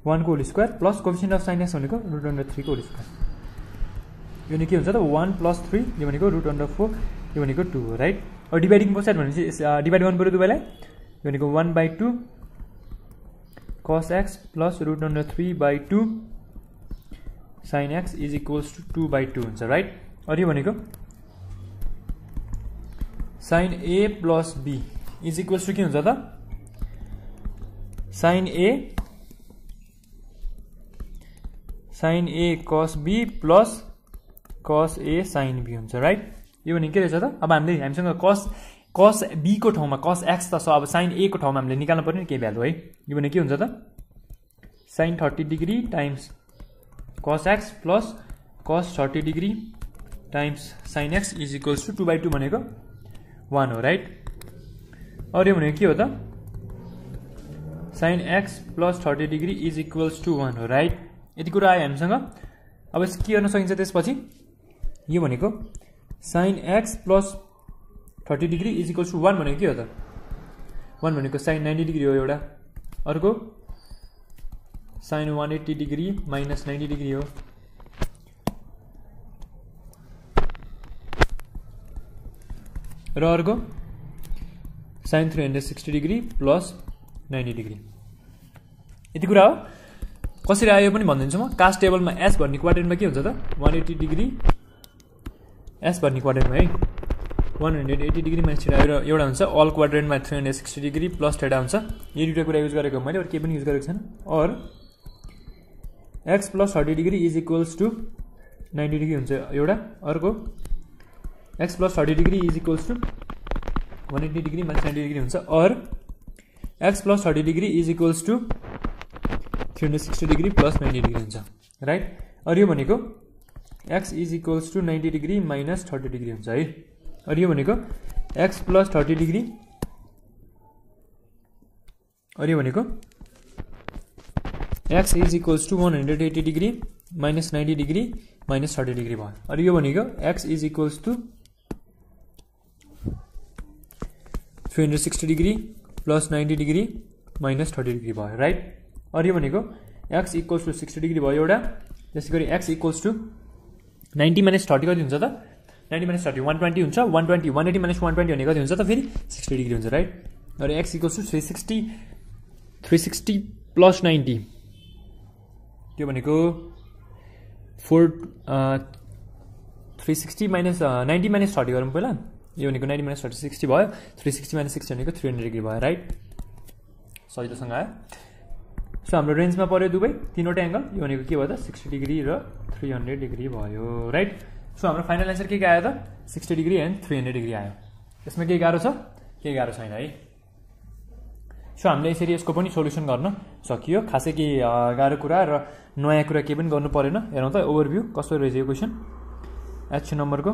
S1: 1 को whole square plus coefficient of sin x भनेको √3 को होल स्क्वायर। यो के हुन्छ त 1 + 3 यो भनेको √4 यो भनेको 2 हो right. Or dividing both side भनेपछि डिभाइड गर्नु पर्यो दुवैलाई। यो भनेको 1/2 cos x plus √3/2 sin x is equals to 2/2 हुन्छ राइट। और यो भनेको sin a plus b is equals to के हुन्छ त sin a cos b plus cos a sin b हुन्छ राइट। यो भने के रहेछ त अब हामीसँग cos b को ठाउँमा cos x त छ, अब sin a को ठाउँमा हामीले निकाल्नु पर्ने केही भ्यालु है। यो भने के हुन्छ त sin 30 degree times cos x plus cos 30 degree times sin x is equals to 2/2 भनेको 1 हो राइट। और यो भनेको के हो त sin x plus 30 degree is equals to 1 हो राइट। यति कुरा आयो हामीसँग। अब यसको के गर्न सकिन्छ त्यसपछि यो भनेको sin x plus 30 degree is equals to 1 भनेको के हो त 1 भनेको sin 90 डिग्री हो एउटा, अर्को sin 180 डिग्री माइनस 90 डिग्री हो, र अर्को sin 360 डिग्री प्लस 90 डिग्री। यति कुरा हो। कसरी आयो पनि भनिदिन्छु म। कास्ट टेबलमा एस भन्ने क्वाड्रेन्टमा के हुन्छ त 180 डिग्री एस भन्ने क्वाड्रेन्टमा है 180 डिग्री माइनस थीटा एउटा हुन्छ, अल क्वाड्रेन्टमा 360 डिग्री प्लस थीटा हुन्छ। यो दुईटा कुरा युज गरेको मैले, अरू केही पनि युज गरेको छैन। Or x plus 30 degree is equals to 90 degree हुन्छ एउटा, अर्को x plus 30 degree is equals to 180 degree minus 90 degree हुन्छ, or x plus 30 degree is equals to 360 degree plus 90 degree हुन्छ राइट। और यो भनेको x is equals to 90 degree minus 30 degree हुन्छ है। और यो भनेको x प्लस 30 डिग्री, और यो भनेको x is equals to 180 degree minus 90 degree minus 30 degree भयो। और यो भनेको x is equals to 360 degree plus 90 degree minus 30 degree भयो राइट। और यो भनेको x इक्वल्स टु 60 डिग्री भयो एउटा, त्यसै गरी x इक्वल्स टु 90 माइनस 30 कति हुन्छ त 90 माइनस 30 120 हुन्छ, 120 180 माइनस 120 भने कति हुन्छ त फेरि 60 डिग्री हुन्छ राइट। और x इक्वल्स टु 360 प्लस 90 त्यो भनेको 360 माइनस 90 माइनस 30 गरौँ पहिला। यो भनेको 90 माइनस 30 60 भयो, 360 माइनस 60 भनेको 300 डिग्री भयो राइट। सजिलोसँग आयो। सो हाम्रो रेन्जमा पर्यो दुवै तीनवटा एंगल। यो भनेको के भयो त 60 डिग्री र 300 डिग्री भयो राइट। सो हाम्रो फाइनल आन्सर के आयो त 60 डिग्री एन्ड 300 डिग्री आयो। यसमा के गाह्रो छ केही गाह्रो छैन है। सो हामीले यसरी यसको पनि सोल्युसन गर्न सकियो। खासै के गाह्रो कुरा र नयाँ कुरा केही पनि गर्नु परेन। हेरौँ त ओभरभ्यू कस्तो रहेछ यो क्वेसन। एच नम्बरको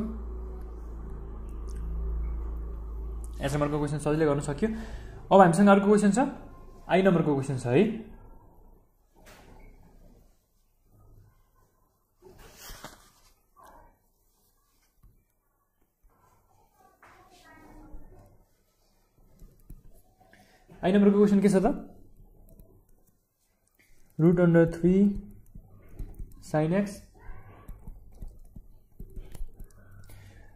S1: क्वेसन सजिलै गर्न सकियो। अब हामीसँग अर्को क्वेसन छ आई नम्बरको क्वेसन छ है। आई नम्बरको क्वेसन के छ त √3 sin x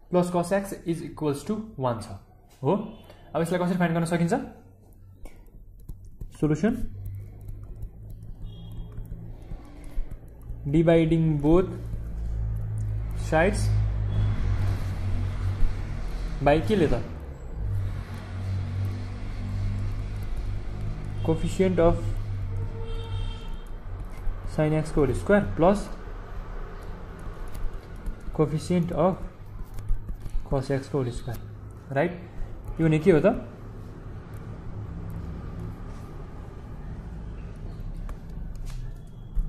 S1: plus cos x is equals to 1 छ हो। अब यसलाई कसरी फाइन्ड गर्न सकिन्छ solution dividing both sides by के ले त कोफिसिएन्ट अफ sin x को whole square plus coefficient of cos x को होल स्क्वायर राइट। यो भने के हो त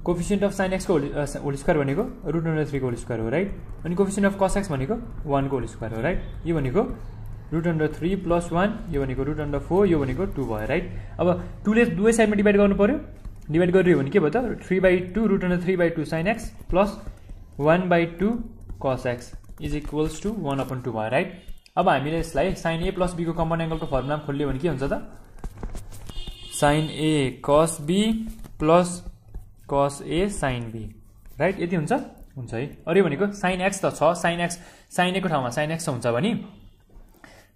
S1: कोफिसिएन्ट अफ sin x को होल स्क्वायर भनेको √3 को होल स्क्वायर हो राइट। अनि कोफिसिएन्ट अफ cos x भनेको 1 को होल स्क्वायर हो राइट। यो भनेको √3 प्लस 1 यो भनेको √4 यो भनेको 2 भयो राइट। अब 2 ले दुवै साइडमा डिवाइड गर्नु पर्यो। डिवाइड गरियो भने के भयो त 3/2 √3/2 sin x plus 1/2 cos x is equals to 1/2 भयो राइट। अब हामीले यसलाई sin a प्लस b को कम्पाउन्ड एंगलको फर्मुला खोल्यो भने के हुन्छ त sin a cos b plus cos a sin b right. यति हुन्छ हुन्छ है। अरे भनेको sin x त छ sin a को ठाउँमा sin x हुन्छ भने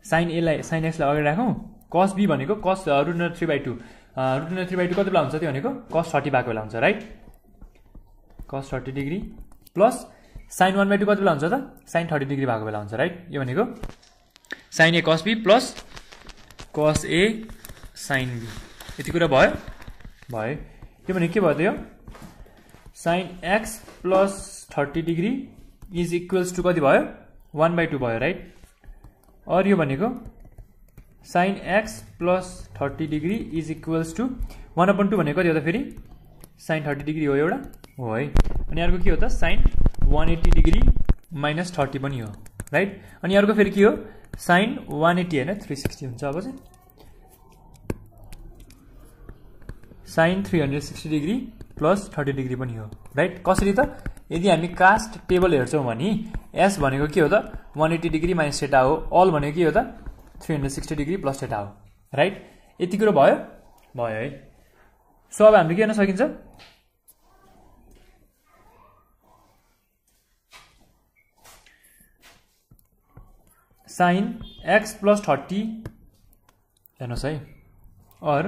S1: sin x लाई अगाडि राखौं। cos b भनेको cos √3/2 √3/2 कति बेला हुन्छ त्यो भनेको cos 30 भएको बेला हुन्छ right. cos 30 degree plus sin 1/2 कति बेला हुन्छ त sin 30 डिग्री भएको बेला हुन्छ राइट। यो भनेको sin a cos b plus cos a sin b यति कुरा भयो भयो। यो भने के भयो त यो sin x plus 30 degree is equals to कति भयो 1/2 भयो राइट। और यो भनेको sin x plus 30 degree is equals to 1/2 भनेको कति हो त फेरि sin 30 डिग्री हो एउटा हो है। अनि अर्को के हो त sin 180 डिग्री माइनस 30 पनि हो राइट। अनि अर्को फेरि के हो sin 180 हैन 360 हुन्छ। अब चाहिँ sin 360 डिग्री प्लस 30 डिग्री पनि हो राइट। कसरी त यदि हामी कास्ट टेबल हेर्छौं भने s भनेको के हो त 180 डिग्री माइनस थीटा हो। अल भनेको के हो त 360 डिग्री प्लस थीटा हो राइट। यति कुरा भयो भयो है। सो अब हामीले के गर्न सकिन्छ sin x प्लस 30 हेर्नुहोस् है or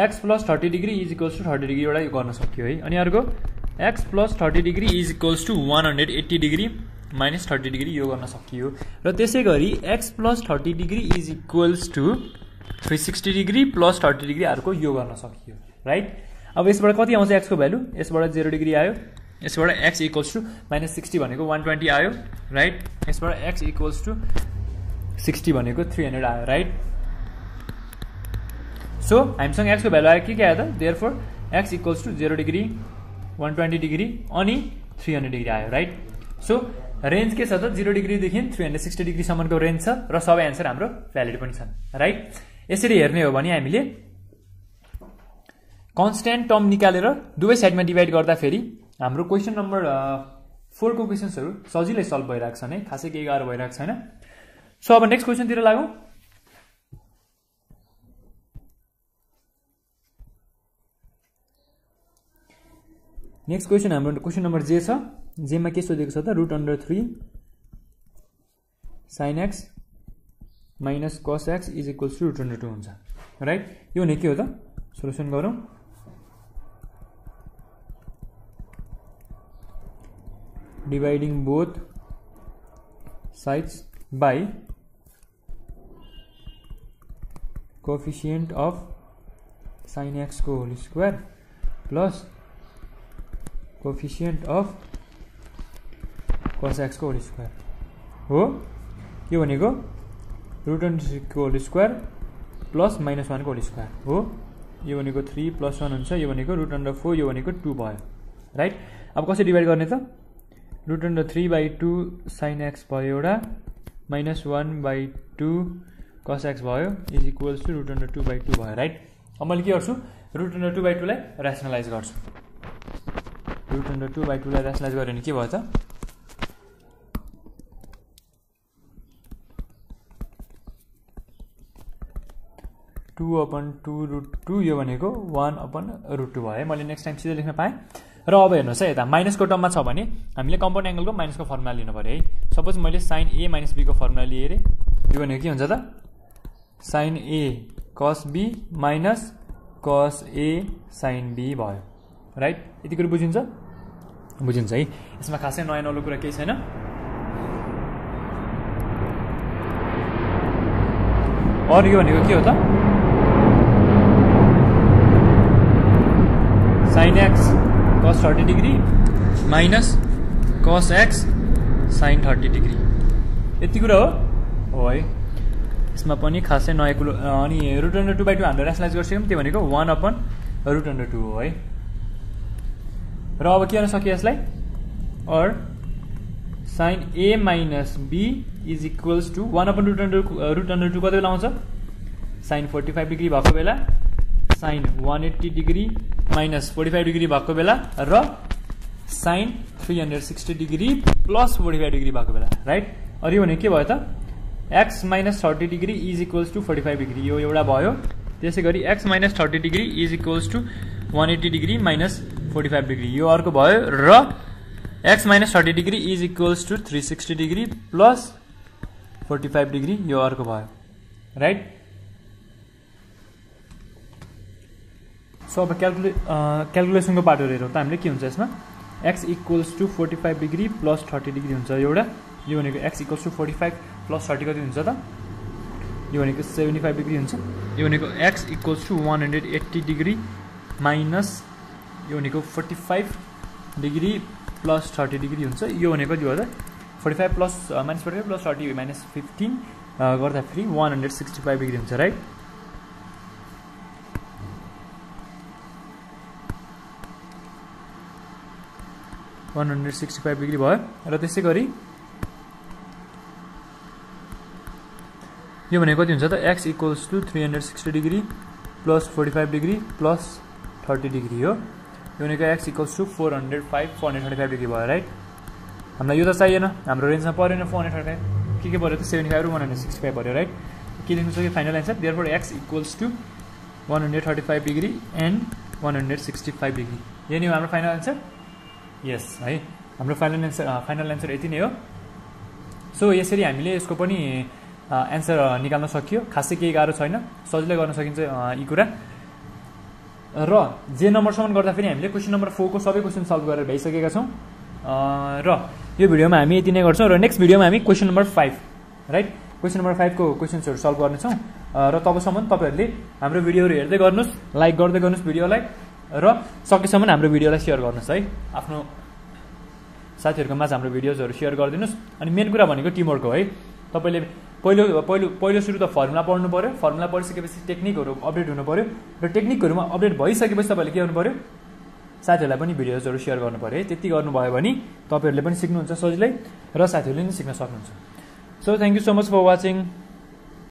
S1: x plus 30 degree is equals to 30 degree एउटा गर्न सक्यो है। अनि अर्को x plus 30 degree is equals to 180 degree minus 30 degree यो गर्न सकियो। र त्यसै गरी x plus 30 degree is equals to 360 degree plus 30 degree अर्को यो गर्न सकियो राइट। अब यसबाट कति आउँछ x को भ्यालु यसबाट 0 डिग्री आयो। यसबाट x इक्वल्स टु -60 भनेको 120 आयो राइट। यसबाट x इक्वल्स टु 60 भनेको 300 आयो राइट। सो हामीसँग x को भ्यालु आयो के आयो त therefore x equals to 0 degree 120 degree अनि 300 डिग्री आयो राइट। सो रेन्ज के छ त 0 डिग्री देखि 360 डिग्री सम्मको रेन्ज छ र सबै आन्सर हाम्रो भ्यालिड पनि छन् राइट। यसरी हेर्ने हो भने हामीले कन्स्ट्यान्ट टर्म निकालेर दुवै साइडमा डिवाइड गर्दा फेरि हाम्रो क्वेशन नम्बर 4 को क्वेशन्सहरु सजिलै सल्भ भइराख्छ नै खासै केही गाह्रो भइराख्छ छैन। सो अब नेक्स्ट क्वेशन तिर लागौं। नेक्स्ट क्वेशन हाम्रो क्वेशन नम्बर जे छ। जेमा के सोधेको छ त √3 sin x minus cos x is equals to √2 हुन्छ राइट। यो भने के हो त सोलुसन गरौँ। Dividing both sides by coefficient of sin x को whole square plus coefficient of cos x को होल स्क्वायर हो। यो भनेको √3 को होल स्क्वायर प्लस -1 को होल स्क्वायर हो। यो भनेको 3 + 1 हुन्छ। यो भनेको √4 यो भनेको 2 भयो राइट। अब कसरी डिवाइड गर्ने त √3/2 sin x भयो एउटा -1/2 cos x भयो इज इक्वल्स टु √2/2 भयो राइट। अब मैले के गर्छु √2/2 लाई र्यासनलाइज गर्छु। √2/2 लाई र्यासनलाइज गरे भने के भयो त 2/2√2 यो भनेको 1/√2 भयो है। मैले नेक्स्ट टाइम सिधै लेख्न पाएँ। र अब हेर्नुहोस् है, यता माइनसको टर्ममा छ भने हामीले कम्पाउन्ड एङ्गलको माइनसको फर्मुला लिनु पऱ्यो है। सपोज मैले sin A - B को फर्मुला लिएँ अरे, यो भनेको के हुन्छ त sin A cos B minus cos A sin B भयो, राइट। यति कुरो बुझिन्छ है। यसमा खासै नयाँ नौलो कुरा केही छैन। और यो भनेको के हो त sin x cos 30 degree minus cos x sin 30 degree, यति कुरा हो है। यसमा पनि खासै नयाँ कुरो। अनि √2/2 हामीले ऱ्यासनलाइज गरिसक्यौँ, त्यो भनेको 1/√2 हो है। र अब के गर्न सक्यो यसलाई, और sin A minus B is equals to 1/√2 कति बेला आउँछ, sin 45 डिग्री भएको बेला, sin 180 डिग्री माइनस 45 डिग्री भएको बेला, र sin 360 डिग्री प्लस 45 डिग्री भएको बेला, राइट। और यो भने के भयो त x minus 30 degree is equals to 45 degree, यो एउटा भयो। त्यसै गरी x minus 30 degree is equals to 180 degree minus 45 degree, यो अर्को भयो। र x minus 30 degree is equals to 360 degree plus 45 degree, यो अर्को भयो, राइट। सो अब क्यालकुलेसनको पार्टहरू हेरौँ त हामीले के हुन्छ यसमा। x equals to 45 degree plus 30 degree हुन्छ एउटा, यो भनेको x इक्वल्स टू 45 प्लस 30 कति हुन्छ त, यो भनेको 75 डिग्री हुन्छ। यो भनेको x equals to 180 degree minus यो भनेको 45 डिग्री प्लस 30 डिग्री हुन्छ। यो भनेको के हो त 45 प्लस माइनस 45 प्लस 30 माइनस 15 गर्दा फेरि 165 डिग्री हुन्छ, राइट। डिग्री भयो। र त्यसै गरी यो भनेको कति हुन्छ त x equals to 360 degree plus 45 degree plus 30 degree हो। यो भनेको x इक्वल्स टू 435 डिग्री भयो, राइट। हामीलाई यो त चाहिएन, हाम्रो रेन्जमा परेन 435, के पऱ्यो त 75 र 165 पऱ्यो, राइट। के लेख्नु सक्यो final answer, therefore x equals to 135 degree and 165 degree, यो नै हो हाम्रो फाइनल एन्सर। यस है, हाम्रो फाइनल एन्सर यति नै हो। सो यसरी हामीले यसको पनि एन्सर निकाल्न सकियो, खासै केही गाह्रो छैन, सजिलै गर्न सकिन्छ यी कुरा। र जे नम्बरसम्म गर्दाखेरि हामीले क्वेसन नम्बर 4 को सबै क्वेसन सल्भ गरेर भइसकेका छौँ। र यो भिडियोमा हामी यति नै गर्छौँ, र नेक्स्ट भिडियोमा हामी question number 5, right, question number 5 को क्वेसन्सहरू सल्भ गर्नेछौँ। र तबसम्म तपाईँहरूले हाम्रो भिडियोहरू हेर्दै गर्नुहोस्, लाइक गर्दै गर्नुहोस् भिडियोलाई, र सकेसम्म हाम्रो भिडियोलाई सेयर गर्नुहोस् है, आफ्नो साथीहरूको माझ हाम्रो भिडियोजहरू सेयर गरिदिनुहोस्। अनि मेन कुरा भनेको टिमवर्क हो है। तपाईँले पहिलो सुरु त फर्मुला पढ्नु पऱ्यो, फर्मुला पढिसकेपछि टेक्निकहरू अपडेट हुनु पऱ्यो, र टेक्निकहरूमा अपडेट भइसकेपछि तपाईँले के गर्नु पऱ्यो, साथीहरूलाई पनि भिडियोजहरू सेयर गर्नु पऱ्यो है। त्यति गर्नुभयो भने तपाईँहरूले पनि सिक्नुहुन्छ सजिलै, र साथीहरूले पनि सिक्न सक्नुहुन्छ। So thank you so much for watching.